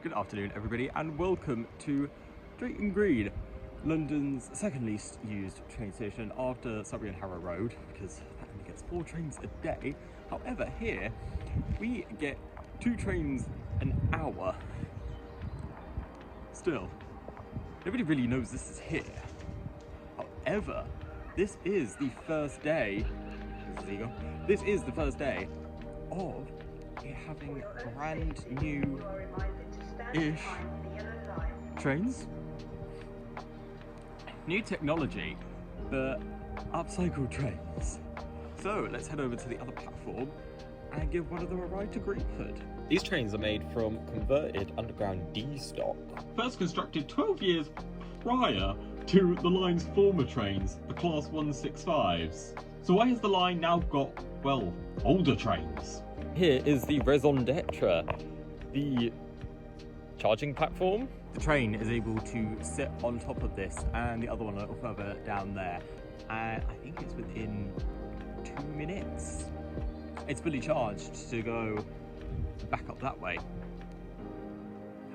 Good afternoon, everybody, and welcome to Drayton Green, London's second least used train station after Surrey and Harrow Road, because that only gets 4 trains a day. However, here we get 2 trains an hour. Still, nobody really knows this is here. However, this is the first day. This is the first day of it having brand new-ish trains. New technology, but upcycled trains. So let's head over to the other platform and give one of them a ride to Greenford. These trains are made from converted underground D stock. First constructed 12 years prior to the line's former trains, the Class 165s. So why has the line now got, well, older trains? Here is the raison d'etre, the charging platform. The train is able to sit on top of this and the other one a little further down there. And I think it's within 2 minutes. It's fully charged to go back up that way.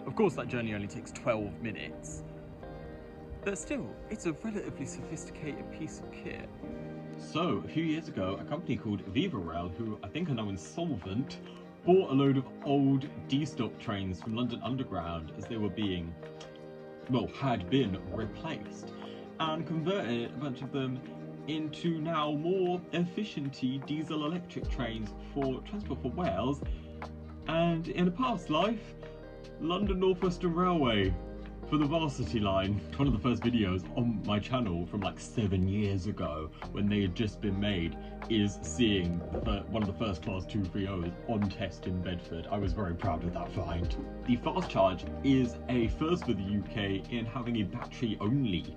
Of course, that journey only takes 12 minutes. But still, it's a relatively sophisticated piece of kit. So, a few years ago, a company called Viva Rail, who I think are now insolvent, bought a load of old D-stock trains from London Underground as they were being, well, had been replaced, and converted a bunch of them into now more efficient diesel-electric trains for Transport for Wales, and in a past life, London North Western Railway for the Varsity line. One of the first videos on my channel from like 7 years ago when they had just been made is seeing one of the first Class 230s on test in Bedford. I was very proud of that find. The Fast Charge is a first for the UK in having a battery only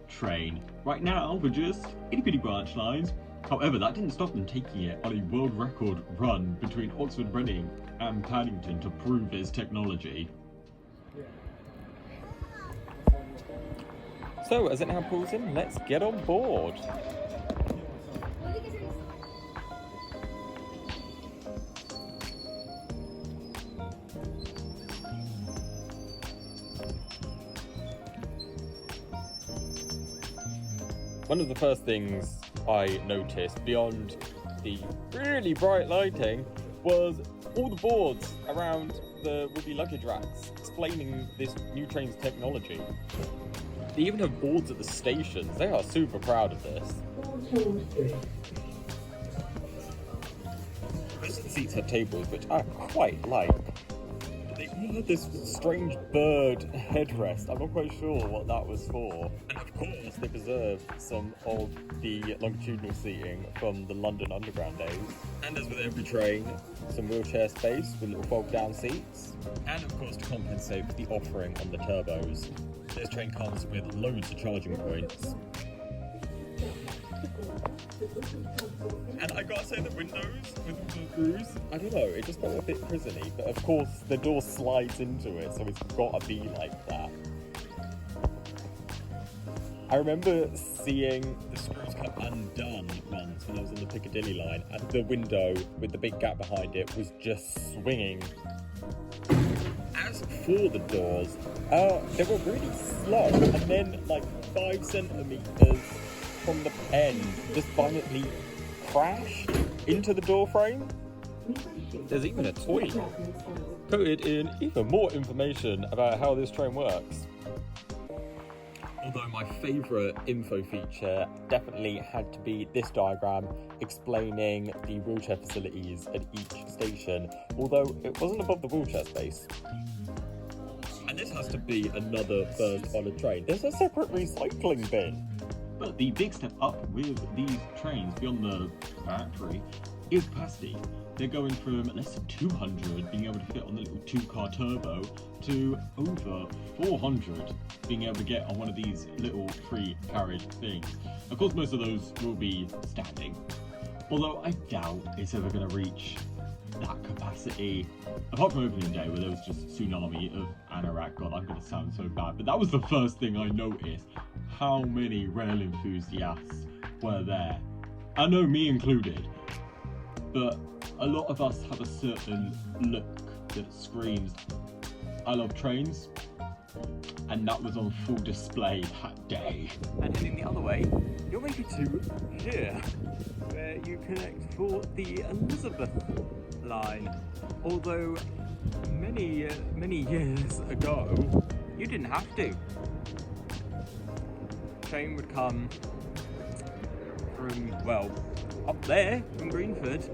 train. Right now we're just itty bitty branch lines. However, that didn't stop them taking it on a world record run between Oxford Reading and Paddington to prove its technology. So, as it now pulls in, let's get on board. One of the first things I noticed, beyond the really bright lighting, was all the boards around the would-be luggage racks explaining this new train's technology. They even have boards at the stations. They are super proud of this. Most of the seats have tables, which I quite like. They all had this strange bird headrest. I'm not quite sure what that was for. And of course, they preserved some of the longitudinal seating from the London Underground days. And as with every train, some wheelchair space with little fold-down seats. And of course, to compensate for the offering on the turbos. This train comes with loads of charging points. And I gotta say, the windows with the screws, I don't know, it just felt a bit prisony, but of course the door slides into it, so it's gotta be like that. I remember seeing the screws come undone once when I was on the Piccadilly line, and the window with the big gap behind it was just swinging. As for the doors, they were really slow, and then like 5 centimeters from the end just violently crashed into the door frame. There's even a toy coated in even more information about how this train works. Although my favourite info feature definitely had to be this diagram explaining the wheelchair facilities at each station, although it wasn't above the wheelchair space. And this has to be another first on a train. There's a separate recycling bin. But the big step up with these trains beyond the battery is capacity. They're going from less than 200 being able to fit on the little 2-car turbo to over 400 being able to get on one of these little free carriage things. Of course, most of those will be standing, although I doubt it's ever going to reach that capacity, apart from opening day where there was just a tsunami of anorak. God, I'm going to sound so bad, but that was the first thing I noticed, how many rail enthusiasts were there. I know, me included, but a lot of us have a certain look that screams I love trains, and that was on full display that day. And heading the other way, you're maybe to here, where you connect for the Elizabeth line. Although many years ago, you didn't have to. Train would come from, well, up there from Greenford,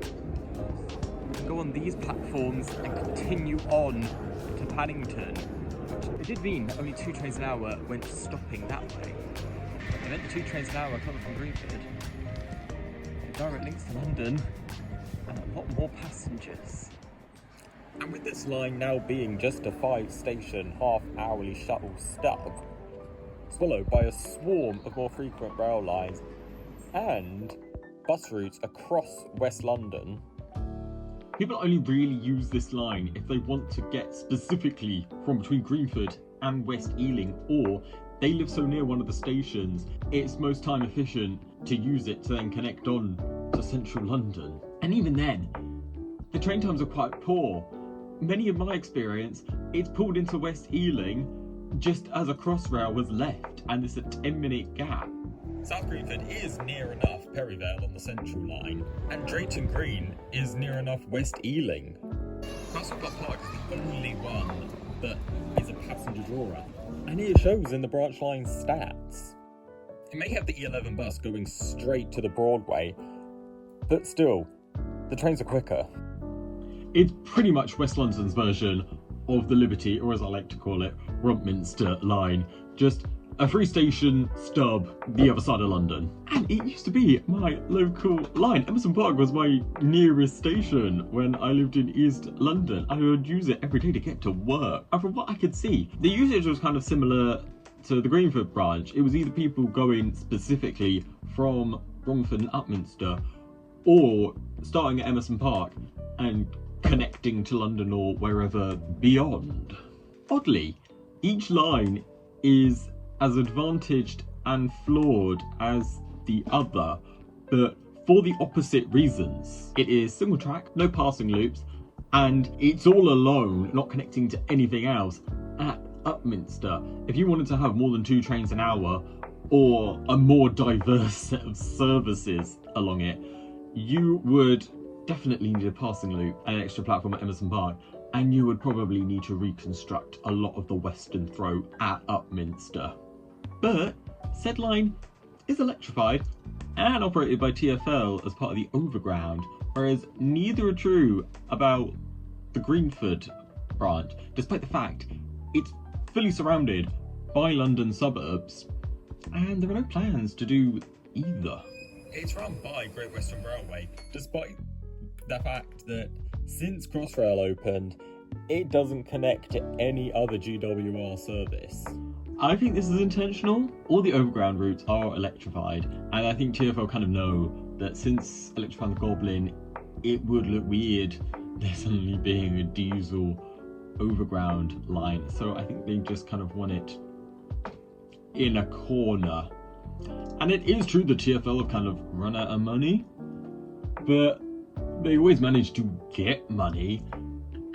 go on these platforms and continue on to Paddington. It did mean only 2 trains an hour went stopping that way. It meant the 2 trains an hour coming from Greenford, direct links to London, and a lot more passengers. And with this line now being just a 5-station, half-hourly shuttle stub, followed by a swarm of more frequent rail lines and bus routes across West London, people only really use this line if they want to get specifically from between Greenford and West Ealing, or they live so near one of the stations, it's most time efficient to use it to then connect on to central London. And even then, the train times are quite poor. Many of my experience, it's pulled into West Ealing just as a crossrail was left, and it's a 10-minute gap. South Greenford is near enough Perivale on the central line, and Drayton Green is near enough West Ealing. Castle Park is the only one that is a passenger drawer, and it shows in the branch line stats. It may have the E11 bus going straight to the Broadway, but still, the trains are quicker. It's pretty much West London's version of the Liberty, or as I like to call it, Rumpminster line. Just a 3-station stub the other side of London. And it used to be my local line. Emerson Park was my nearest station when I lived in East London. I would use it every day to get to work. And from what I could see, the usage was kind of similar to the Greenford branch. It was either people going specifically from Romford and Upminster, or starting at Emerson Park and connecting to London or wherever beyond. Oddly, each line is as advantaged and flawed as the other, but for the opposite reasons. It is single track, no passing loops, and it's all alone, not connecting to anything else at Upminster. If you wanted to have more than 2 trains an hour, or a more diverse set of services along it, you would definitely need a passing loop and an extra platform at Emerson Park, and you would probably need to reconstruct a lot of the western throat at Upminster. But said line is electrified and operated by TfL as part of the Overground, whereas neither are true about the Greenford branch, despite the fact it's fully surrounded by London suburbs, and there are no plans to do either. It's run by Great Western Railway, despite the fact that since Crossrail opened, it doesn't connect to any other GWR service. I think this is intentional. All the overground routes are electrified, and I think TfL kind of know that since electrifying the Goblin, it would look weird there suddenly being a diesel overground line. So I think they just kind of want it in a corner. And it is true that TfL have kind of run out of money, but they always manage to get money,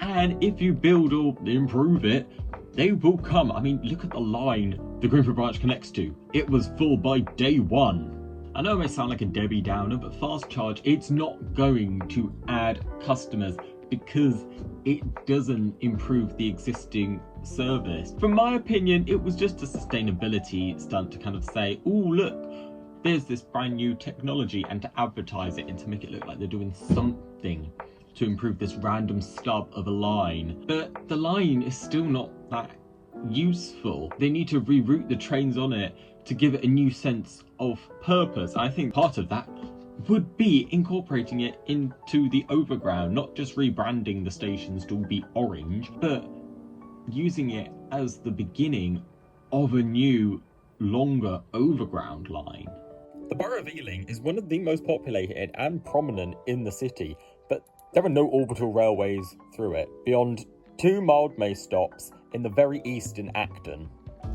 and if you build or improve it, they will come. I mean, look at the line the Greenford branch connects to. It was full by day one. I know it may sound like a Debbie Downer, but fast charge, it's not going to add customers because it doesn't improve the existing service. From my opinion, it was just a sustainability stunt to kind of say, oh look, there's this brand new technology, and to advertise it and to make it look like they're doing something to improve this random stub of a line. But the line is still not that useful. They need to reroute the trains on it to give it a new sense of purpose. I think part of that would be incorporating it into the Overground, not just rebranding the stations to be orange, but using it as the beginning of a new, longer Overground line. The borough of Ealing is one of the most populated and prominent in the city, but there are no orbital railways through it, beyond 2 Mildmay stops in the very east in Acton.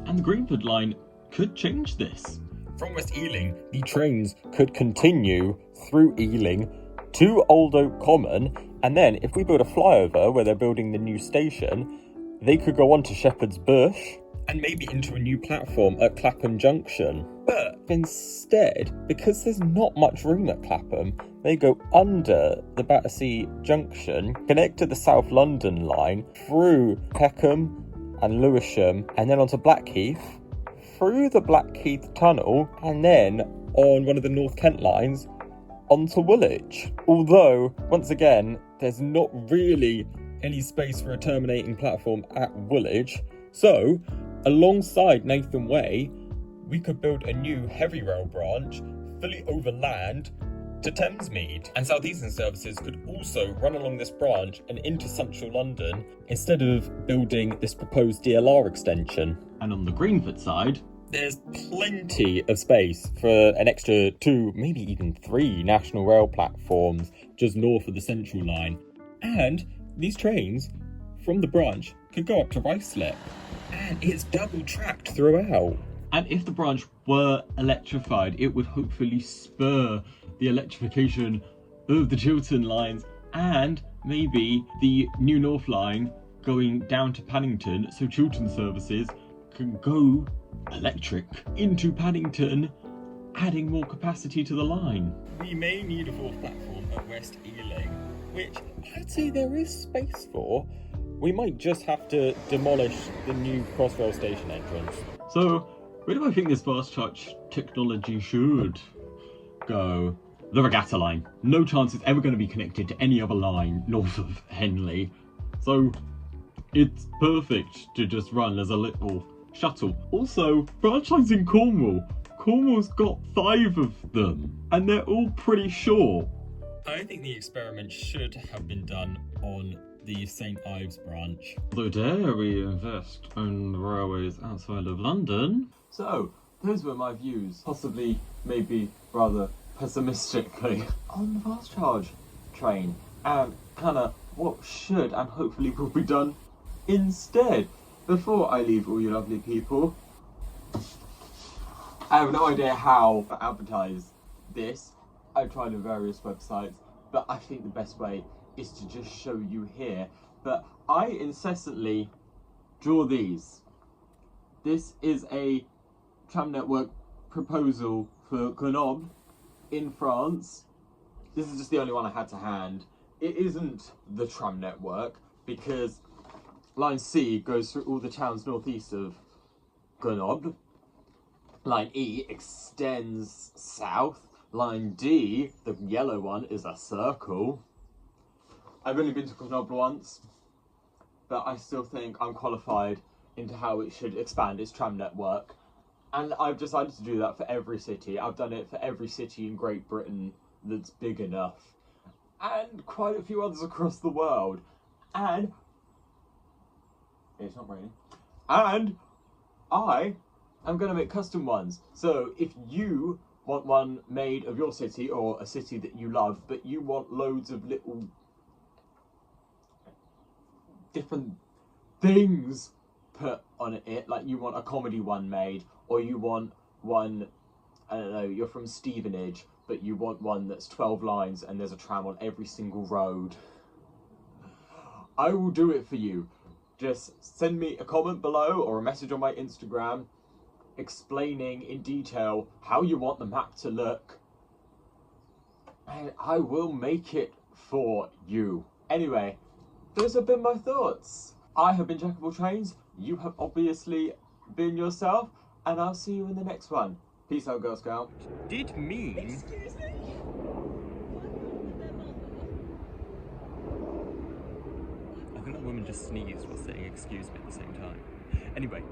And the Greenford line could change this. From West Ealing, the trains could continue through Ealing to Old Oak Common, and then if we build a flyover where they're building the new station, they could go on to Shepherd's Bush and maybe into a new platform at Clapham Junction. But instead, because there's not much room at Clapham, they go under the Battersea Junction, connect to the South London line, through Peckham and Lewisham, and then onto Blackheath, through the Blackheath Tunnel, and then on one of the North Kent lines, onto Woolwich. Although, once again, there's not really any space for a terminating platform at Woolwich, so alongside Nathan Way, we could build a new heavy rail branch fully overland to Thamesmead. And South Eastern Services could also run along this branch and into central London instead of building this proposed DLR extension. And on the Greenford side, there's plenty of space for an extra 2, maybe even 3 national rail platforms just north of the central line. And these trains from the branch could go up to Ruislip. And it's double tracked throughout. And if the branch were electrified, it would hopefully spur the electrification of the Chiltern lines and maybe the New North line going down to Paddington, so Chiltern services can go electric into Paddington, adding more capacity to the line. We may need a 4th platform at West Ealing, which I'd say there is space for. We might just have to demolish the new Crossrail station entrance. So, where do I think this fast charge technology should go? The Regatta line. No chance it's ever going to be connected to any other line north of Henley. So, it's perfect to just run as a little shuttle. Also, branch lines in Cornwall. Cornwall's got 5 of them, and they're all pretty short. I think the experiment should have been done on the St Ives branch. Although dare we invest in the railways outside of London? So, those were my views, possibly, maybe, rather pessimistically, on the fast charge train, and kinda what should and hopefully will be done instead. Before I leave all you lovely people, I have no idea how to advertise this. I've tried on various websites, but I think the best way is to just show you here. But I incessantly draw these. This is a tram network proposal for Grenoble in France. This is just the only one I had to hand. It isn't the tram network because Line C goes through all the towns northeast of Grenoble. Line E extends south. Line D, the yellow one, is a circle. I've only been to Grenoble once, but I still think I'm qualified into how it should expand its tram network. And I've decided to do that for every city. I've done it for every city in Great Britain that's big enough. And quite a few others across the world. And it's not raining. And I am going to make custom ones. So if you want one made of your city or a city that you love, but you want loads of little different things put on it, like you want a comedy one made, or you want one, I don't know, you're from Stevenage, but you want one that's 12 lines and there's a tram on every single road, I will do it for you. Just send me a comment below or a message on my Instagram explaining in detail how you want the map to look, and I will make it for you. Anyway, those have been my thoughts. I have been Jack of all trains, you have obviously been yourself, and I'll see you in the next one. Peace out, Girl Scout. Did mean... Excuse me? I think that woman just sneezed while saying excuse me at the same time. Anyway.